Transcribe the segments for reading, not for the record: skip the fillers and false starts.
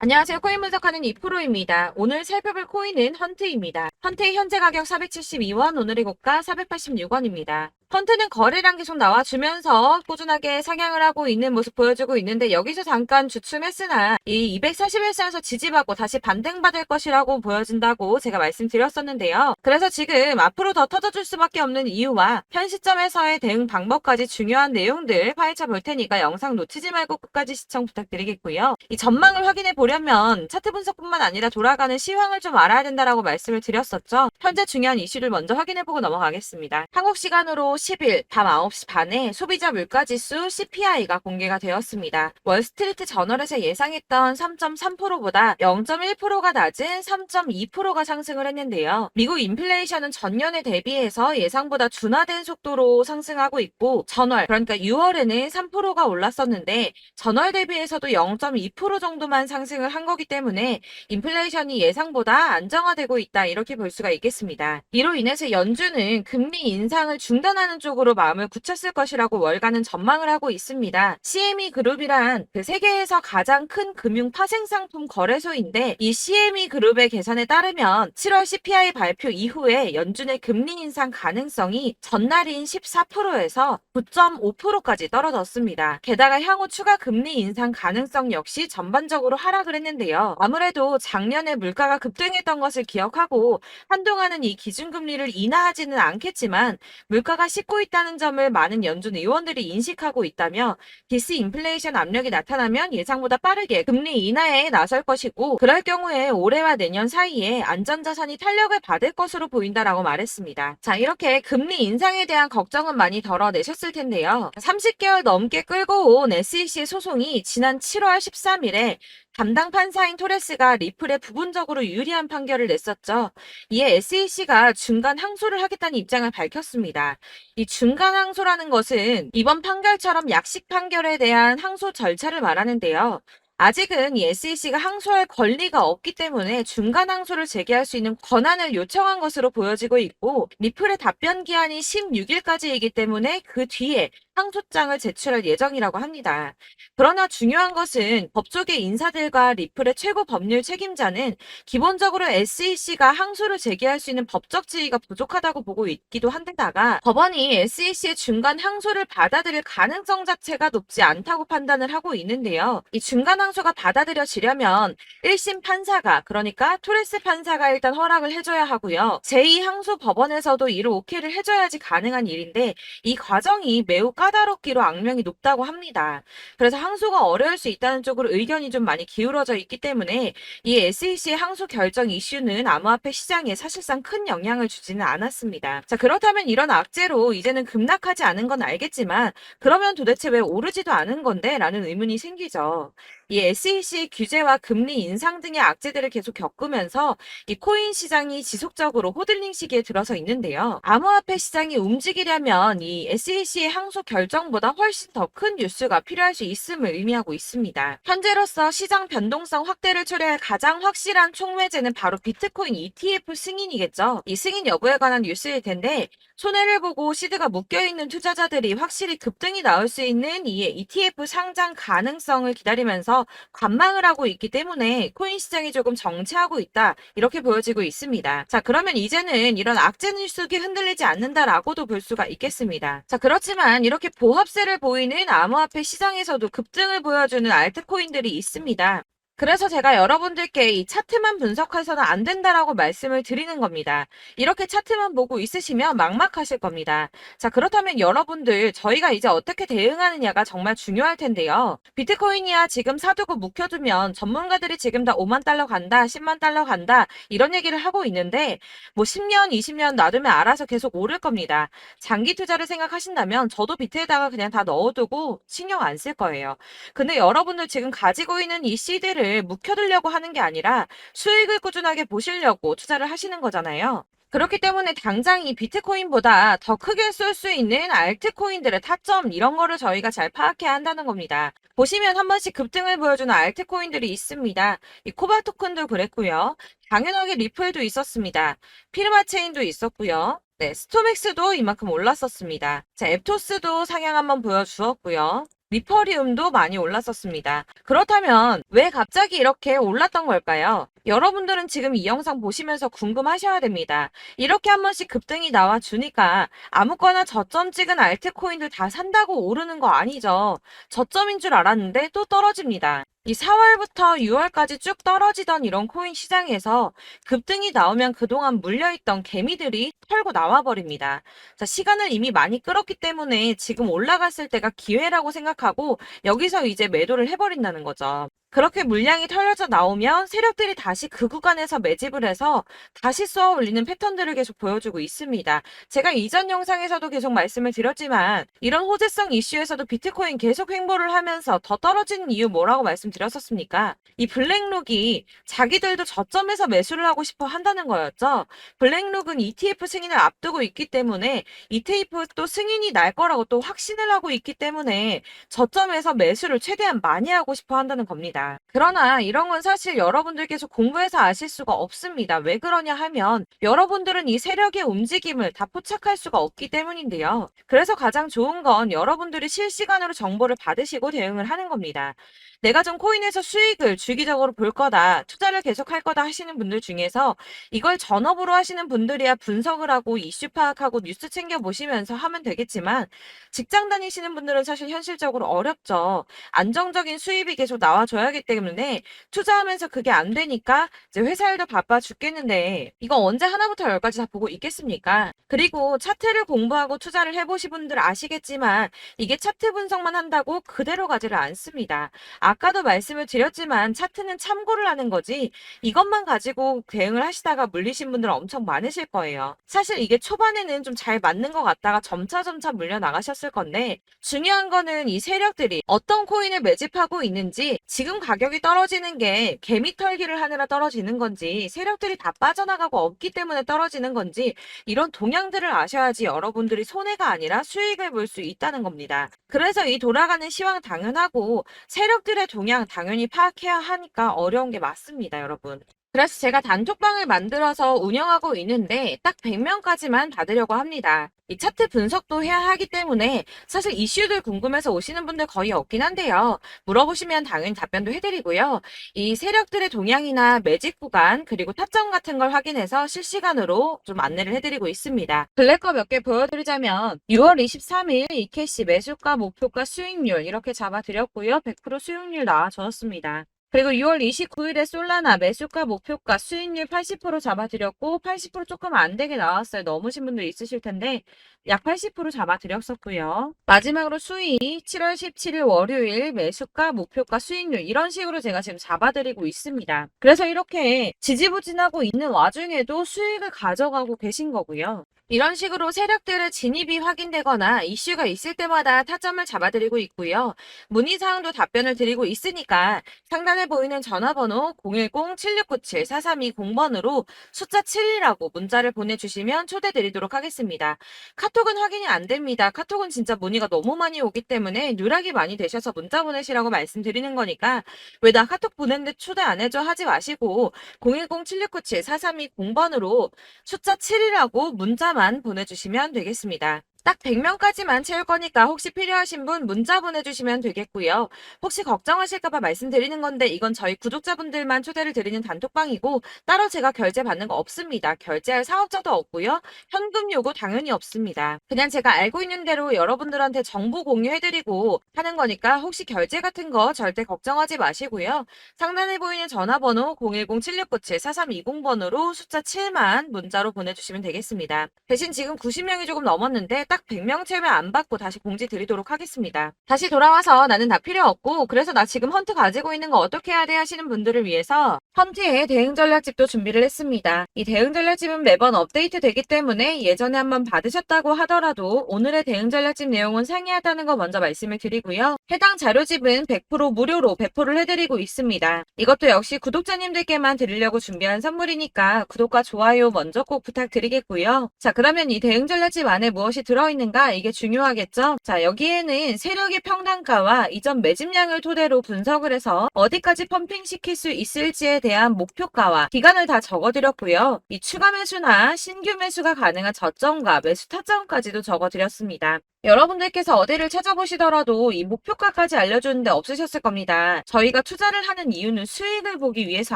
안녕하세요. 코인 분석하는 이프로입니다. 오늘 살펴볼 코인은 헌트입니다. 헌트의 현재 가격 472원, 오늘의 고가 486원입니다. 헌트는 거래량 계속 나와주면서 꾸준하게 상향을 하고 있는 모습 보여주고 있는데 여기서 잠깐 주춤했으나 이 241선에서 지지받고 다시 반등받을 것이라고 보여진다고 제가 말씀드렸었는데요. 그래서 지금 앞으로 더 터져줄 수밖에 없는 이유와 현 시점에서의 대응 방법까지 중요한 내용들 파헤쳐 볼 테니까 영상 놓치지 말고 끝까지 시청 부탁드리겠고요. 이 전망을 확인해 보려면 차트 분석뿐만 아니라 돌아가는 시황을 좀 알아야 된다라고 말씀을 드렸었죠. 현재 중요한 이슈를 먼저 확인해 보고 넘어가겠습니다. 한국 시간으로 10일 밤 9시 반에 소비자 물가지수 CPI가 공개가 되었습니다. 월스트리트 저널에서 예상했던 3.3%보다 0.1%가 낮은 3.2%가 상승을 했는데요. 미국 인플레이션은 전년에 대비해서 예상보다 둔화된 속도로 상승하고 있고 전월 그러니까 6월에는 3%가 올랐었는데 전월 대비해서도 0.2% 정도만 상승을 한 거기 때문에 인플레이션이 예상보다 안정화되고 있다 이렇게 볼 수가 있겠습니다. 이로 인해서 연준은 금리 인상을 중단하는 쪽으로 마음을 굳혔을 것이라고 월가는 전망을 하고 있습니다. CME 그룹이란 그 세계에서 가장 큰 금융 파생상품 거래소인데 이 CME 그룹의 계산에 따르면 7월 CPI 발표 이후에 연준의 금리 인상 가능성이 전날인 14%에서 9.5%까지 떨어졌습니다. 게다가 향후 추가 금리 인상 가능성 역시 전반적으로 하락을 했는데요. 아무래도 작년에 물가가 급등했던 것을 기억하고 한동안은 이 기준금리를 인하하지는 않겠지만 물가가 씻고 있다는 점을 많은 연준 의원들이 인식하고 있다며 디스인플레이션 압력이 나타나면 예상보다 빠르게 금리 인하에 나설 것이고 그럴 경우에 올해와 내년 사이에 안전자산이 탄력을 받을 것으로 보인다라고 말했습니다. 자, 이렇게 금리 인상에 대한 걱정은 많이 덜어내셨을 텐데요. 30개월 넘게 끌고 온 SEC 소송이 지난 7월 13일에 담당 판사인 토레스가 리플에 부분적으로 유리한 판결을 냈었죠. 이에 SEC가 중간 항소를 하겠다는 입장을 밝혔습니다. 이 중간 항소라는 것은 이번 판결처럼 약식 판결에 대한 항소 절차를 말하는데요. 아직은 이 SEC가 항소할 권리가 없기 때문에 중간 항소를 제기할 수 있는 권한을 요청한 것으로 보여지고 있고 리플의 답변 기한이 16일까지이기 때문에 그 뒤에 항소장을 제출할 예정이라고 합니다. 그러나 중요한 것은 법조계 인사들과 리플의 최고 법률 책임자는 기본적으로 SEC가 항소를 제기할 수 있는 법적 지위가 부족하다고 보고 있기도 한데다가 법원이 SEC의 중간 항소를 받아들일 가능성 자체가 높지 않다고 판단을 하고 있는데요. 이 중간 항소가 받아들여지려면 1심 판사가 그러니까 토레스 판사가 일단 허락을 해줘야 하고요. 제2항소 법원에서도 이를 오케이를 해줘야지 가능한 일인데 이 과정이 매우 까다롭기로 악명이 높다고 합니다. 그래서 항소가 어려울 수 있다는 쪽으로 의견이 좀 많이 기울어져 있기 때문에 이 SEC의 항소 결정 이슈는 암호화폐 시장에 사실상 큰 영향을 주지는 않았습니다. 자, 그렇다면 이런 악재로 이제는 급락하지 않은 건 알겠지만 그러면 도대체 왜 오르지도 않은 건데? 라는 의문이 생기죠. 이 SEC 규제와 금리 인상 등의 악재들을 계속 겪으면서 이 코인 시장이 지속적으로 호들링 시기에 들어서 있는데요. 암호화폐 시장이 움직이려면 이 SEC의 항소 결정보다 훨씬 더 큰 뉴스가 필요할 수 있음을 의미하고 있습니다. 현재로서 시장 변동성 확대를 초래할 가장 확실한 촉매제는 바로 비트코인 ETF 승인이겠죠. 이 승인 여부에 관한 뉴스일 텐데 손해를 보고 시드가 묶여있는 투자자들이 확실히 급등이 나올 수 있는 이 ETF 상장 가능성을 기다리면서 관망을 하고 있기 때문에 코인 시장이 조금 정체하고 있다 이렇게 보여지고 있습니다. 자, 그러면 이제는 이런 악재 뉴스가 흔들리지 않는다라고도 볼 수가 있겠습니다. 자, 그렇지만 이렇게 보합세를 보이는 암호화폐 시장에서도 급등을 보여주는 알트코인들이 있습니다. 그래서 제가 여러분들께 이 차트만 분석해서는 안 된다라고 말씀을 드리는 겁니다. 이렇게 차트만 보고 있으시면 막막하실 겁니다. 자, 그렇다면 여러분들 저희가 이제 어떻게 대응하느냐가 정말 중요할 텐데요. 비트코인이야 지금 사두고 묵혀두면 전문가들이 지금 다 5만 달러 간다, 10만 달러 간다 이런 얘기를 하고 있는데 뭐 10년, 20년 놔두면 알아서 계속 오를 겁니다. 장기 투자를 생각하신다면 저도 비트에다가 그냥 다 넣어두고 신경 안 쓸 거예요. 근데 여러분들 지금 가지고 있는 이 CD를 묵혀두려고 하는 게 아니라 수익을 꾸준하게 보시려고 투자를 하시는 거잖아요. 그렇기 때문에 당장 이 비트코인보다 더 크게 쏠 수 있는 알트코인들의 타점 이런 거를 저희가 잘 파악해야 한다는 겁니다. 보시면 한 번씩 급등을 보여주는 알트코인들이 있습니다. 이 코바 토큰도 그랬고요. 당연하게 리플도 있었습니다. 피르마 체인도 있었고요. 네, 스토맥스도 이만큼 올랐었습니다. 자, 앱토스도 상향 한번 보여주었고요. 리퍼리움도 많이 올랐었습니다. 그렇다면 왜 갑자기 이렇게 올랐던 걸까요? 여러분들은 지금 이 영상 보시면서 궁금하셔야 됩니다. 이렇게 한 번씩 급등이 나와 주니까 아무거나 저점 찍은 알트코인들 다 산다고 오르는 거 아니죠. 저점인 줄 알았는데 또 떨어집니다. 이 4월부터 6월까지 쭉 떨어지던 이런 코인 시장에서 급등이 나오면 그동안 물려있던 개미들이 털고 나와버립니다. 자, 시간을 이미 많이 끌었기 때문에 지금 올라갔을 때가 기회라고 생각하고 여기서 이제 매도를 해버린다는 거죠. 그렇게 물량이 털려져 나오면 세력들이 다시 그 구간에서 매집을 해서 다시 쏘아 올리는 패턴들을 계속 보여주고 있습니다. 제가 이전 영상에서도 계속 말씀을 드렸지만 이런 호재성 이슈에서도 비트코인 계속 횡보를 하면서 더 떨어지는 이유 뭐라고 말씀드렸었습니까? 이 블랙록이 자기들도 저점에서 매수를 하고 싶어 한다는 거였죠. 블랙록은 ETF 승인을 앞두고 있기 때문에 ETF 또 승인이 날 거라고 또 확신을 하고 있기 때문에 저점에서 매수를 최대한 많이 하고 싶어 한다는 겁니다. 그러나 이런 건 사실 여러분들께서 공부해서 아실 수가 없습니다. 왜 그러냐 하면 여러분들은 이 세력의 움직임을 다 포착할 수가 없기 때문인데요. 그래서 가장 좋은 건 여러분들이 실시간으로 정보를 받으시고 대응을 하는 겁니다. 내가 좀 코인에서 수익을 주기적으로 볼 거다, 투자를 계속할 거다 하시는 분들 중에서 이걸 전업으로 하시는 분들이야 분석을 하고 이슈 파악하고 뉴스 챙겨 보시면서 하면 되겠지만 직장 다니시는 분들은 사실 현실적으로 어렵죠. 안정적인 수입이 계속 나와줘야 하기 때문에 투자하면서 그게 안 되니까 이제 회사 일도 바빠 죽겠는데 이거 언제 하나부터 열까지 다 보고 있겠습니까? 그리고 차트를 공부하고 투자를 해보신 분들 아시겠지만 이게 차트 분석만 한다고 그대로 가지를 않습니다. 아까도 말씀을 드렸지만 차트는 참고를 하는 거지 이것만 가지고 대응을 하시다가 물리신 분들 엄청 많으실 거예요. 사실 이게 초반에는 좀 잘 맞는 것 같다가 점차 물려 나가셨을 건데 중요한 거는 이 세력들이 어떤 코인을 매집하고 있는지 지금 가격이 떨어지는 게 개미 털기를 하느라 떨어지는 건지 세력들이 다 빠져나가고 없기 때문에 떨어지는 건지 이런 동향들을 아셔야지 여러분들이 손해가 아니라 수익을 볼 수 있다는 겁니다. 그래서 이 돌아가는 시황 당연하고 세력들의 동향 당연히 파악해야 하니까 어려운 게 맞습니다, 여러분. 그래서 제가 단톡방을 만들어서 운영하고 있는데 딱 100명까지만 받으려고 합니다. 이 차트 분석도 해야 하기 때문에 사실 이슈들 궁금해서 오시는 분들 거의 없긴 한데요. 물어보시면 당연히 답변도 해드리고요. 이 세력들의 동향이나 매집 구간 그리고 타점 같은 걸 확인해서 실시간으로 좀 안내를 해드리고 있습니다. 블랙거 몇 개 보여드리자면 6월 23일 이캐시 매수가, 목표가, 수익률 이렇게 잡아드렸고요. 100% 수익률 나와줬습니다. 그리고 6월 29일에 솔라나 매수가, 목표가, 수익률 80% 잡아드렸고 80% 조금 안 되게 나왔어요. 넘으신 분들 있으실 텐데 약 80% 잡아드렸었고요. 마지막으로 수익 7월 17일 월요일 매수가, 목표가, 수익률 이런 식으로 제가 지금 잡아드리고 있습니다. 그래서 이렇게 지지부진하고 있는 와중에도 수익을 가져가고 계신 거고요. 이런 식으로 세력들의 진입이 확인되거나 이슈가 있을 때마다 타점을 잡아드리고 있고요. 문의사항도 답변을 드리고 있으니까 상단에 보이는 전화번호 010-7697-4320번으로 숫자 7이라고 문자를 보내주시면 초대드리도록 하겠습니다. 카톡은 확인이 안 됩니다. 카톡은 진짜 문의가 너무 많이 오기 때문에 누락이 많이 되셔서 문자 보내시라고 말씀드리는 거니까 왜 나 카톡 보냈는데 초대 안 해줘 하지 마시고 010-7697-4320번으로 숫자 7이라고 문자만 보내주시면 되겠습니다. 딱 100명까지만 채울 거니까 혹시 필요하신 분 문자 보내주시면 되겠고요. 혹시 걱정하실까봐 말씀드리는 건데 이건 저희 구독자분들만 초대를 드리는 단톡방이고 따로 제가 결제 받는 거 없습니다. 결제할 사업자도 없고요. 현금 요구 당연히 없습니다. 그냥 제가 알고 있는 대로 여러분들한테 정보 공유해드리고 하는 거니까 혹시 결제 같은 거 절대 걱정하지 마시고요. 상단에 보이는 전화번호 010-7697-4320번으로 숫자 7만 문자로 보내주시면 되겠습니다. 대신 지금 90명이 조금 넘었는데 딱 100명 채우면 안 받고 다시 공지 드리도록 하겠습니다. 다시 돌아와서 나는 다 필요 없고 그래서 나 지금 헌트 가지고 있는 거 어떻게 해야 돼 하시는 분들을 위해서 헌트의 대응 전략집도 준비를 했습니다. 이 대응 전략집은 매번 업데이트 되기 때문에 예전에 한번 받으셨다고 하더라도 오늘의 대응 전략집 내용은 상이하다는 거 먼저 말씀을 드리고요. 해당 자료집은 100% 무료로 배포를 해드리고 있습니다. 이것도 역시 구독자님들께만 드리려고 준비한 선물이니까 구독과 좋아요 먼저 꼭 부탁드리겠고요. 자, 그러면 이 대응 전략집 안에 무엇이 들어있는가 이게 중요하겠죠? 자, 여기에는 세력의 평단가와 이전 매집량을 토대로 분석을 해서 어디까지 펌핑시킬 수 있을지에 대한 목표가와 기간을 다 적어드렸고요. 이 추가 매수나 신규 매수가 가능한 저점과 매수 타점까지도 적어드렸습니다. 여러분들께서 어디를 찾아보시더라도 이 목표가까지 알려주는데 없으셨을 겁니다. 저희가 투자를 하는 이유는 수익을 보기 위해서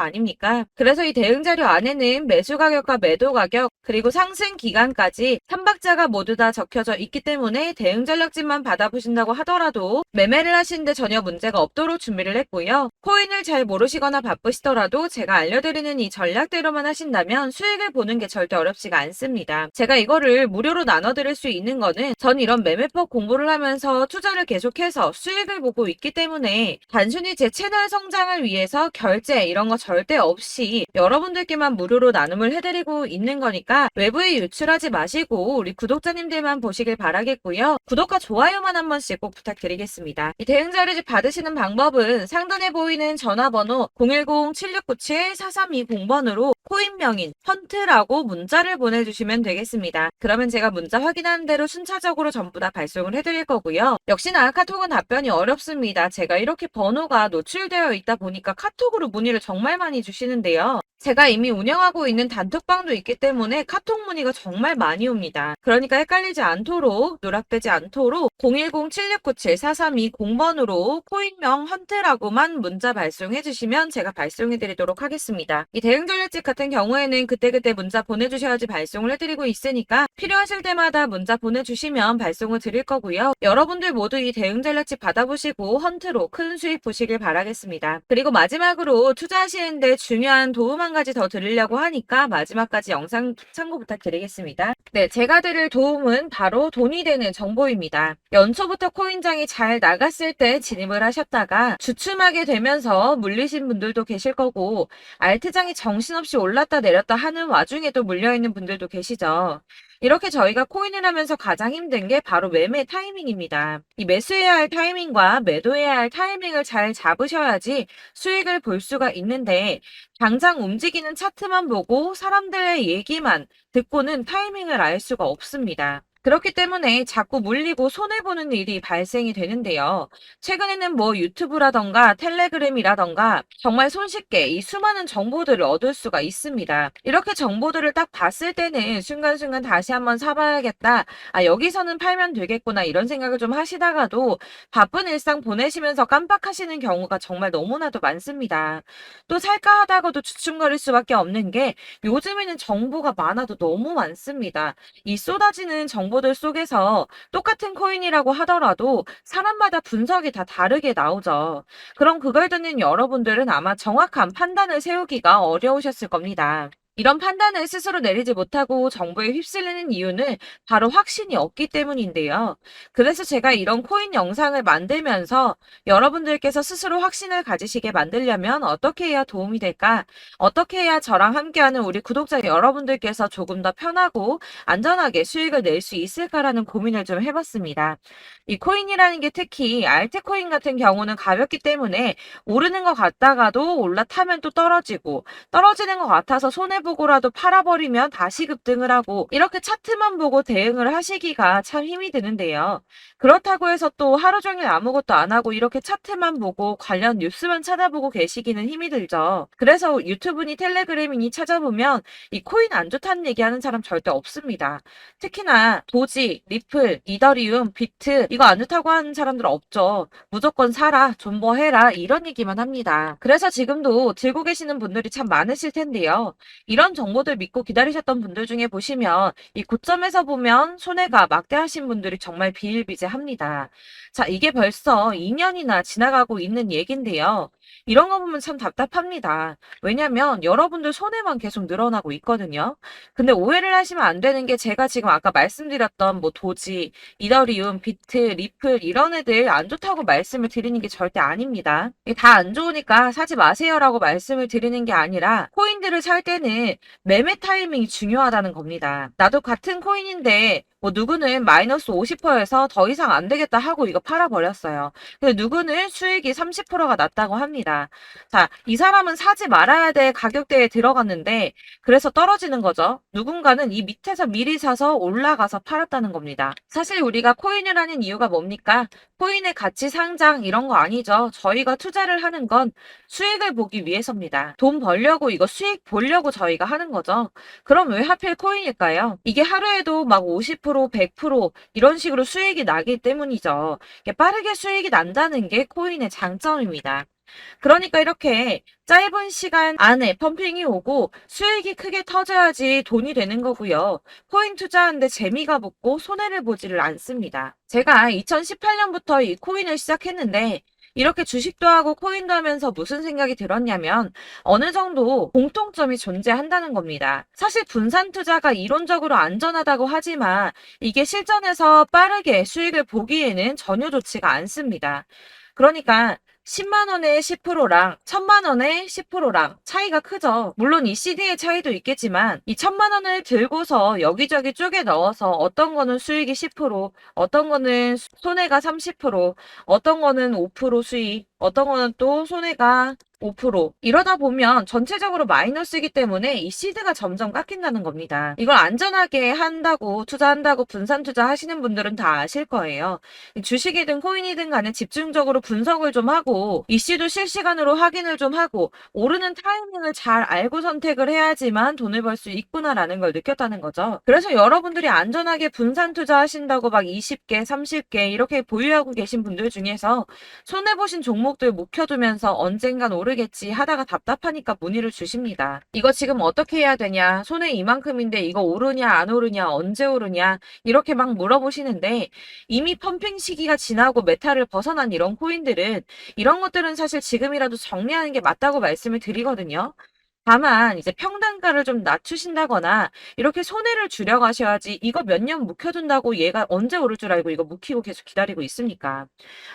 아닙니까? 그래서 이 대응 자료 안에는 매수 가격과 매도 가격, 그리고 상승 기간까지 3박자가 모두 다 적혀져 있기 때문에 대응 전략집만 받아보신다고 하더라도 매매를 하시는데 전혀 문제가 없도록 준비를 했고요. 코인을 잘 모르시거나 바쁘시더라도 제가 알려드리는 이 전략대로만 하신다면 수익을 보는 게 절대 어렵지가 않습니다. 제가 이거를 무료로 나눠드릴 수 있는 거는 전 이런 매매법 공부를 하면서 투자를 계속해서 수익을 보고 있기 때문에 단순히 제 채널 성장을 위해서 결제 이런 거 절대 없이 여러분들께만 무료로 나눔을 해드리고 있는 거니까 외부에 유출하지 마시고 우리 구독자님들만 보시길 바라겠고요. 구독과 좋아요만 한 번씩 꼭 부탁드리겠습니다. 이 대응 자료집 받으시는 방법은 상단에 보이는 전화번호 010-7697-4320번으로 코인명인 헌트라고 문자를 보내주시면 되겠습니다. 그러면 제가 문자 확인하는 대로 순차적으로 전부 다 발송을 해드릴 거고요. 역시나 카톡은 답변이 어렵습니다. 제가 이렇게 번호가 노출되어 있다 보니까 카톡으로 문의를 정말 많이 주시는데요. 제가 이미 운영하고 있는 단톡방도 있기 때문에 카톡 문의가 정말 많이 옵니다. 그러니까 헷갈리지 않도록, 누락되지 않도록 010-7697-4320번으로 코인명 헌트라고만 문자 발송해 주시면 제가 발송해 드리도록 하겠습니다. 이 대응 전략집 같은 경우에는 그때그때 문자 보내주셔야지 발송을 해드리고 있으니까 필요하실 때마다 문자 보내주시면 발송을 드릴 거고요. 여러분들 모두 이 대응 전략집 받아보시고 헌트로 큰 수익 보시길 바라겠습니다. 그리고 마지막으로 투자하시는데 중요한 도움 한 가지 더 드리려고 하니까 마지막까지 영상 참고 부탁드리겠습니다. 네, 제가 드릴 도움은 바로 돈이 되는 정보입니다. 연초부터 코인장이 잘 나갔을 때 진입을 하셨다가 주춤하게 되면서 물리신 분들도 계실 거고 알트장이 정신없이 올랐다 내렸다 하는 와중에도 물려있는 분들도 계시죠. 이렇게 저희가 코인을 하면서 가장 힘든 게 바로 매매 타이밍입니다. 이 매수해야 할 타이밍과 매도해야 할 타이밍을 잘 잡으셔야지 수익을 볼 수가 있는데 당장 움직이는 차트만 보고 사람들의 얘기만 듣고는 타이밍을 알 수가 없습니다. 그렇기 때문에 자꾸 물리고 손해보는 일이 발생이 되는데요. 최근에는 뭐 유튜브라던가 텔레그램이라던가 정말 손쉽게 이 수많은 정보들을 얻을 수가 있습니다. 이렇게 정보들을 딱 봤을 때는 순간순간 다시 한번 사봐야겠다. 아, 여기서는 팔면 되겠구나 이런 생각을 좀 하시다가도 바쁜 일상 보내시면서 깜빡하시는 경우가 정말 너무나도 많습니다. 또 살까 하다가도 주춤거릴 수밖에 없는 게 요즘에는 정보가 많아도 너무 많습니다. 이 쏟아지는 정보들 속에서 똑같은 코인이라고 하더라도 사람마다 분석이 다 다르게 나오죠. 그럼 그걸 듣는 여러분들은 아마 정확한 판단을 세우기가 어려우셨을 겁니다. 이런 판단을 스스로 내리지 못하고 정보에 휩쓸리는 이유는 바로 확신이 없기 때문인데요. 그래서 제가 이런 코인 영상을 만들면서 여러분들께서 스스로 확신을 가지시게 만들려면 어떻게 해야 도움이 될까? 어떻게 해야 저랑 함께하는 우리 구독자 여러분들께서 조금 더 편하고 안전하게 수익을 낼 수 있을까라는 고민을 좀 해봤습니다. 이 코인이라는 게 특히 알트코인 같은 경우는 가볍기 때문에 오르는 것 같다가도 올라타면 또 떨어지고 떨어지는 것 같아서 손해보고라도 팔아버리면 다시 급등을 하고 이렇게 차트만 보고 대응을 하시기가 참 힘이 드는데요. 그렇다고 해서 또 하루 종일 아무것도 안 하고 이렇게 차트만 보고 관련 뉴스만 찾아보고 계시기는 힘이 들죠. 그래서 유튜브니 텔레그램이니 찾아보면 이 코인 안 좋다는 얘기하는 사람 절대 없습니다. 특히나 도지, 리플, 이더리움, 비트 이거 안 좋다고 하는 사람들 없죠. 무조건 사라, 존버해라 이런 얘기만 합니다. 그래서 지금도 들고 계시는 분들이 참 많으실 텐데요. 이런 정보들 믿고 기다리셨던 분들 중에 보시면 이 고점에서 보면 손해가 막대하신 분들이 정말 비일비재합니다. 자, 이게 벌써 2년이나 지나가고 있는 얘긴데요. 이런 거 보면 참 답답합니다. 왜냐면 여러분들 손해만 계속 늘어나고 있거든요. 근데 오해를 하시면 안 되는 게 제가 지금 아까 말씀드렸던 뭐 도지, 이더리움, 비트, 리플 이런 애들 안 좋다고 말씀을 드리는 게 절대 아닙니다. 다 안 좋으니까 사지 마세요라고 말씀을 드리는 게 아니라 코인들을 살 때는 매매 타이밍이 중요하다는 겁니다. 나도 같은 코인인데 뭐 누구는 마이너스 50%에서 더 이상 안 되겠다 하고 이거 팔아버렸어요. 근데 누구는 수익이 30%가 났다고 합니다. 자, 이 사람은 사지 말아야 될 가격대에 들어갔는데 그래서 떨어지는 거죠. 누군가는 이 밑에서 미리 사서 올라가서 팔았다는 겁니다. 사실 우리가 코인을 하는 이유가 뭡니까? 코인의 가치 상장 이런 거 아니죠. 저희가 투자를 하는 건 수익을 보기 위해서입니다. 돈 벌려고 이거 수익 보려고 저희가 하는 거죠. 그럼 왜 하필 코인일까요? 이게 하루에도 막 50% 50%, 100% 이런 식으로 수익이 나기 때문이죠. 이게 빠르게 수익이 난다는 게 코인의 장점입니다. 그러니까 이렇게 짧은 시간 안에 펌핑이 오고 수익이 크게 터져야지 돈이 되는 거고요. 코인 투자하는데 재미가 붙고 손해를 보지를 않습니다. 제가 2018년부터 이 코인을 시작했는데 이렇게 주식도 하고 코인도 하면서 무슨 생각이 들었냐면 어느 정도 공통점이 존재한다는 겁니다. 사실 분산 투자가 이론적으로 안전하다고 하지만 이게 실전에서 빠르게 수익을 보기에는 전혀 좋지가 않습니다. 그러니까 10만 원에 10%랑 1000만 원에 10%랑 차이가 크죠. 물론 이 CD의 차이도 있겠지만 이 1000만 원을 들고서 여기저기 쪼개 넣어서 어떤 거는 수익이 10%, 어떤 거는 손해가 30%, 어떤 거는 5% 수익, 어떤 거는 또 손해가 5%. 이러다 보면 전체적으로 마이너스이기 때문에 이 시드가 점점 깎인다는 겁니다. 이걸 안전하게 한다고 투자한다고 분산 투자하시는 분들은 다 아실 거예요. 주식이든 코인이든 간에 집중적으로 분석을 좀 하고 이슈도 실시간으로 확인을 좀 하고 오르는 타이밍을 잘 알고 선택을 해야지만 돈을 벌 수 있구나라는 걸 느꼈다는 거죠. 그래서 여러분들이 안전하게 분산 투자하신다고 막 20개, 30개 이렇게 보유하고 계신 분들 중에서 손해보신 종목들 묵혀두면서 언젠간 오르겠지 하다가 답답하니까 문의를 주십니다. 이거 지금 어떻게 해야 되냐? 손해 이만큼인데 이거 오르냐 안 오르냐 언제 오르냐 이렇게 막 물어보시는데 이미 펌핑 시기가 지나고 메타를 벗어난 이런 코인들은 이런 것들은 사실 지금이라도 정리하는 게 맞다고 말씀을 드리거든요. 다만 이제 평단가를 좀 낮추신다거나 이렇게 손해를 줄여가셔야지 이거 몇 년 묵혀둔다고 얘가 언제 오를 줄 알고 이거 묵히고 계속 기다리고 있습니까?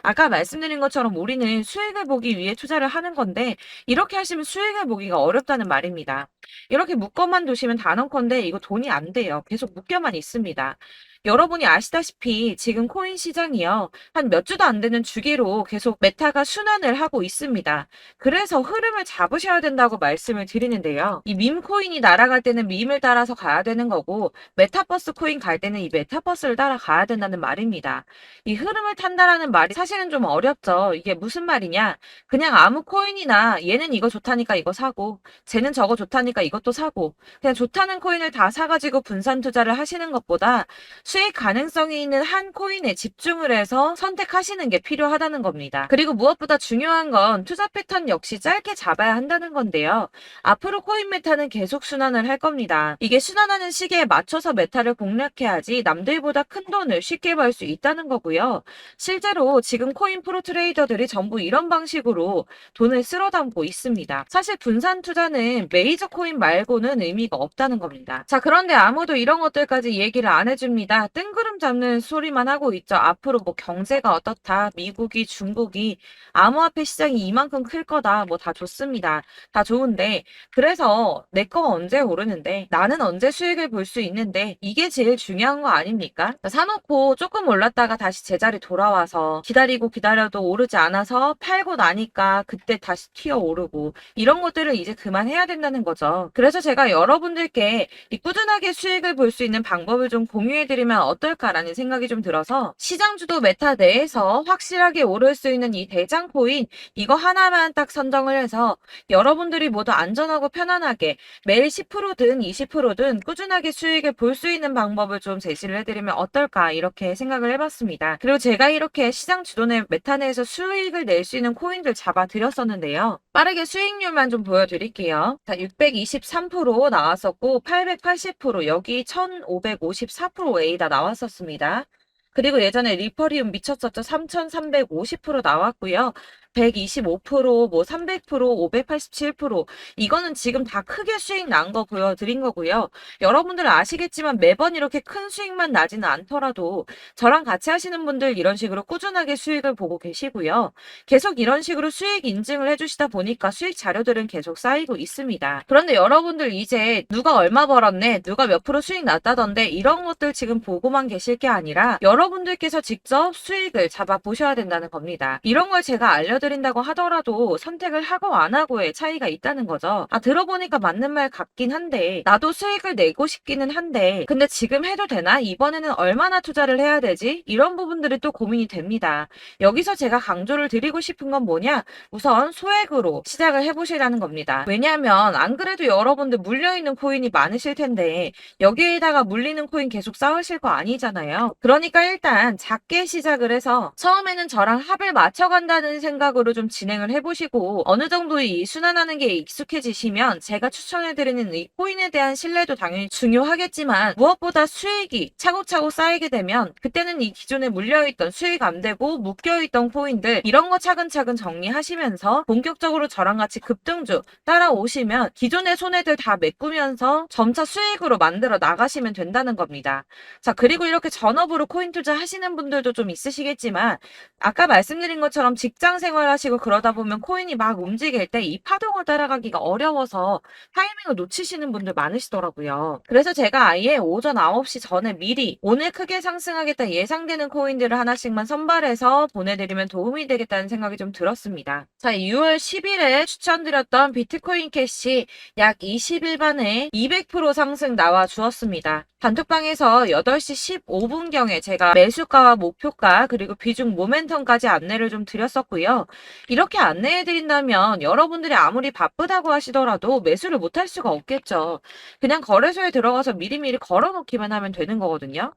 아까 말씀드린 것처럼 우리는 수익을 보기 위해 투자를 하는 건데 이렇게 하시면 수익을 보기가 어렵다는 말입니다. 이렇게 묶어만 두시면 단언컨대 이거 돈이 안 돼요. 계속 묶여만 있습니다. 여러분이 아시다시피 지금 코인 시장이요. 한 몇 주도 안 되는 주기로 계속 메타가 순환을 하고 있습니다. 그래서 흐름을 잡으셔야 된다고 말씀을 드리는데요. 이 밈 코인이 날아갈 때는 밈을 따라서 가야 되는 거고 메타버스 코인 갈 때는 이 메타버스를 따라가야 된다는 말입니다. 이 흐름을 탄다라는 말이 사실은 좀 어렵죠. 이게 무슨 말이냐? 그냥 아무 코인이나 얘는 이거 좋다니까 이거 사고 쟤는 저거 좋다니까 이것도 사고 그냥 좋다는 코인을 다 사가지고 분산 투자를 하시는 것보다 수익 가능성이 있는 한 코인에 집중을 해서 선택하시는 게 필요하다는 겁니다. 그리고 무엇보다 중요한 건 투자 패턴 역시 짧게 잡아야 한다는 건데요. 앞으로 코인 메타는 계속 순환을 할 겁니다. 이게 순환하는 시기에 맞춰서 메타를 공략해야지 남들보다 큰 돈을 쉽게 벌 수 있다는 거고요. 실제로 지금 코인 프로 트레이더들이 전부 이런 방식으로 돈을 쓸어 담고 있습니다. 사실 분산 투자는 메이저 코인 말고는 의미가 없다는 겁니다. 자, 그런데 아무도 이런 것들까지 얘기를 안 해줍니다. 뜬구름 잡는 소리만 하고 있죠. 앞으로 뭐 경제가 어떻다, 미국이, 중국이, 암호화폐 시장이 이만큼 클 거다, 뭐 다 좋습니다. 다 좋은데, 그래서 내 거 언제 오르는데, 나는 언제 수익을 볼 수 있는데, 이게 제일 중요한 거 아닙니까? 사놓고 조금 올랐다가 다시 제자리 돌아와서 기다리고 기다려도 오르지 않아서 팔고 나니까 그때 다시 튀어 오르고, 이런 것들을 이제 그만해야 된다는 거죠. 그래서 제가 여러분들께 이 꾸준하게 수익을 볼 수 있는 방법을 좀 공유해드리면 어떨까라는 생각이 좀 들어서 시장주도 메타 내에서 확실하게 오를 수 있는 이 대장 코인 이거 하나만 딱 선정을 해서 여러분들이 모두 안전하고 편안하게 매일 10%든 20%든 꾸준하게 수익을 볼 수 있는 방법을 좀 제시를 해드리면 어떨까 이렇게 생각을 해봤습니다. 그리고 제가 이렇게 시장 주도내 메타 내에서 수익을 낼 수 있는 코인들 잡아드렸었는데요. 빠르게 수익률만 좀 보여드릴게요. 자, 623% 나왔었고 880% 여기 1554% A 다 나왔었습니다. 그리고 예전에 리퍼리움 미쳤었죠. 3350% 나왔고요. 125%, 뭐 300%, 587% 이거는 지금 다 크게 수익 난 거 보여드린 거고요. 여러분들 아시겠지만 매번 이렇게 큰 수익만 나지는 않더라도 저랑 같이 하시는 분들 이런 식으로 꾸준하게 수익을 보고 계시고요. 계속 이런 식으로 수익 인증을 해주시다 보니까 수익 자료들은 계속 쌓이고 있습니다. 그런데 여러분들 이제 누가 얼마 벌었네, 누가 몇 프로 수익 났다던데 이런 것들 지금 보고만 계실 게 아니라 여러분들께서 직접 수익을 잡아 보셔야 된다는 겁니다. 이런 걸 제가 보여드린다고 하더라도 선택을 하고 안 하고의 차이가 있다는 거죠. 들어보니까 맞는 말 같긴 한데 나도 수익을 내고 싶기는 한데 근데 지금 해도 되나? 이번에는 얼마나 투자를 해야 되지? 이런 부분들이 또 고민이 됩니다. 여기서 제가 강조를 드리고 싶은 건 뭐냐? 우선 소액으로 시작을 해보시라는 겁니다. 왜냐하면 안 그래도 여러분들 물려있는 코인이 많으실 텐데 여기에다가 물리는 코인 계속 쌓으실 거 아니잖아요. 그러니까 일단 작게 시작을 해서 처음에는 저랑 합을 맞춰간다는 생각으로 좀 진행을 해보시고 어느 정도 이 순환하는 게 익숙해지시면 제가 추천해드리는 이 코인에 대한 신뢰도 당연히 중요하겠지만 무엇보다 수익이 차곡차곡 쌓이게 되면 그때는 이 기존에 물려있던 수익 안 되고 묶여있던 코인들 이런 거 차근차근 정리하시면서 본격적으로 저랑 같이 급등주 따라오시면 기존의 손해들 다 메꾸면서 점차 수익으로 만들어 나가시면 된다는 겁니다. 자, 그리고 이렇게 전업으로 코인 투자 하시는 분들도 좀 있으시겠지만 아까 말씀드린 것처럼 직장 생활하시고 그러다 보면 코인이 막 움직일 때 이 파동을 따라가기가 어려워서 타이밍을 놓치시는 분들 많으시더라고요. 그래서 제가 아예 오전 9시 전에 미리 오늘 크게 상승하겠다 예상되는 코인들을 하나씩만 선발해서 보내드리면 도움이 되겠다는 생각이 좀 들었습니다. 자, 6월 10일에 추천드렸던 비트코인 캐시 약 20일 만에 200% 상승 나와 주었습니다. 단톡방에서 8시 15분경에 제가 매수가와 목표가 그리고 비중 모멘텀까지 안내를 좀 드렸었고요. 이렇게 안내해드린다면 여러분들이 아무리 바쁘다고 하시더라도 매수를 못할 수가 없겠죠. 그냥 거래소에 들어가서 미리미리 걸어놓기만 하면 되는 거거든요.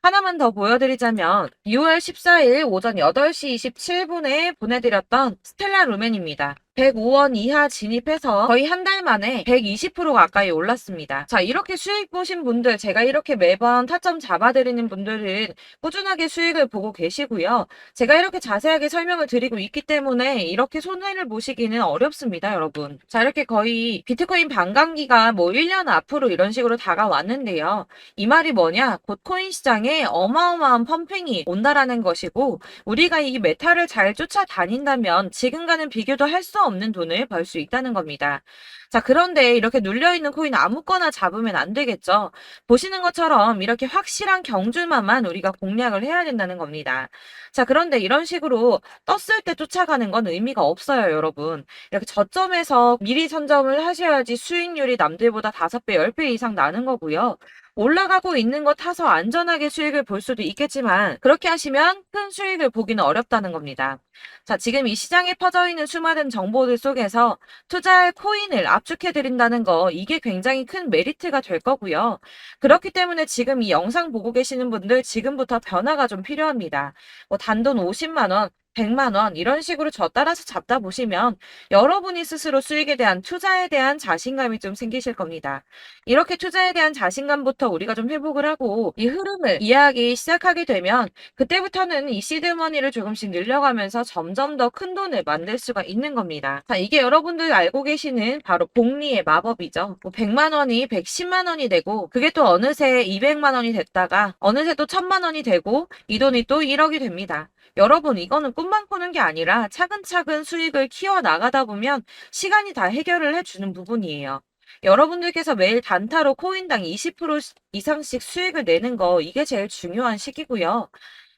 하나만 더 보여드리자면 6월 14일 오전 8시 27분에 보내드렸던 스텔라 루멘입니다. 105원 이하 진입해서 거의 한 달 만에 120% 가까이 올랐습니다. 자, 이렇게 수익 보신 분들, 제가 이렇게 매번 타점 잡아드리는 분들은 꾸준하게 수익을 보고 계시고요. 제가 이렇게 자세하게 설명을 드리고 있기 때문에 이렇게 손해를 보시기는 어렵습니다, 여러분. 자, 이렇게 거의 비트코인 반감기가 뭐 1년 앞으로 이런 식으로 다가왔는데요. 이 말이 뭐냐? 곧 코인 시장에 어마어마한 펌핑이 온다라는 것이고 우리가 이 메타를 잘 쫓아다닌다면 지금과는 비교도 할 수 없는 돈을 벌 수 있다는 겁니다. 자, 그런데 이렇게 눌려있는 코인 아무거나 잡으면 안 되겠죠. 보시는 것처럼 이렇게 확실한 경주만만 우리가 공략을 해야 된다는 겁니다. 자, 그런데 이런 식으로 떴을 때 쫓아가는 건 의미가 없어요, 여러분. 이렇게 저점에서 미리 선점을 하셔야지 수익률이 남들보다 5배, 10배 이상 나는 거고요. 올라가고 있는 거 타서 안전하게 수익을 볼 수도 있겠지만 그렇게 하시면 큰 수익을 보기는 어렵다는 겁니다. 자, 지금 이 시장에 퍼져 있는 수많은 정보들 속에서 투자할 코인을 압축해드린다는 거 이게 굉장히 큰 메리트가 될 거고요. 그렇기 때문에 지금 이 영상 보고 계시는 분들 지금부터 변화가 좀 필요합니다. 뭐 단돈 50만 원, 100만 원 이런 식으로 저 따라서 잡다 보시면 여러분이 스스로 수익에 대한 투자에 대한 자신감이 좀 생기실 겁니다. 이렇게 투자에 대한 자신감부터 우리가 좀 회복을 하고 이 흐름을 이해하기 시작하게 되면 그때부터는 이 시드머니를 조금씩 늘려가면서 점점 더 큰 돈을 만들 수가 있는 겁니다. 자, 이게 여러분들 알고 계시는 바로 복리의 마법이죠. 뭐 100만 원이 110만 원이 되고 그게 또 어느새 200만 원이 됐다가 어느새 또 1000만 원이 되고 이 돈이 또 1억이 됩니다. 여러분, 이거는 꿈만 꾸는 게 아니라 차근차근 수익을 키워나가다 보면 시간이 다 해결을 해주는 부분이에요. 여러분들께서 매일 단타로 코인당 20% 이상씩 수익을 내는 거 이게 제일 중요한 시기고요.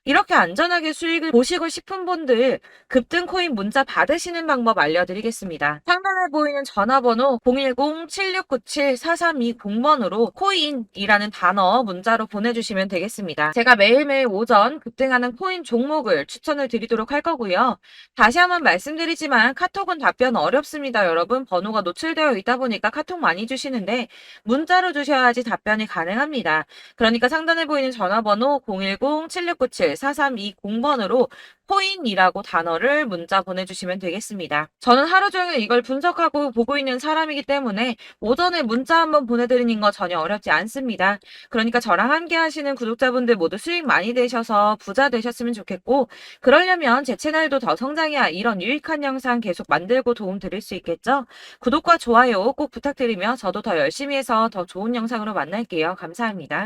이렇게 안전하게 수익을 보시고 싶은 분들 급등 코인 문자 받으시는 방법 알려드리겠습니다. 상단에 보이는 전화번호 010-7697-4320번으로 코인이라는 단어 문자로 보내주시면 되겠습니다. 제가 매일매일 오전 급등하는 코인 종목을 추천을 드리도록 할 거고요. 다시 한번 말씀드리지만 카톡은 답변 어렵습니다. 여러분, 번호가 노출되어 있다 보니까 카톡 많이 주시는데 문자로 주셔야지 답변이 가능합니다. 그러니까 상단에 보이는 전화번호 010-7697 4320번으로 코인이라고 단어를 문자 보내주시면 되겠습니다. 저는 하루 종일 이걸 분석하고 보고 있는 사람이기 때문에 오전에 문자 한번 보내드리는 거 전혀 어렵지 않습니다. 그러니까 저랑 함께 하시는 구독자분들 모두 수익 많이 되셔서 부자 되셨으면 좋겠고 그러려면 제 채널도 더 성장해야 이런 유익한 영상 계속 만들고 도움 드릴 수 있겠죠? 구독과 좋아요 꼭 부탁드리며 저도 더 열심히 해서 더 좋은 영상으로 만날게요. 감사합니다.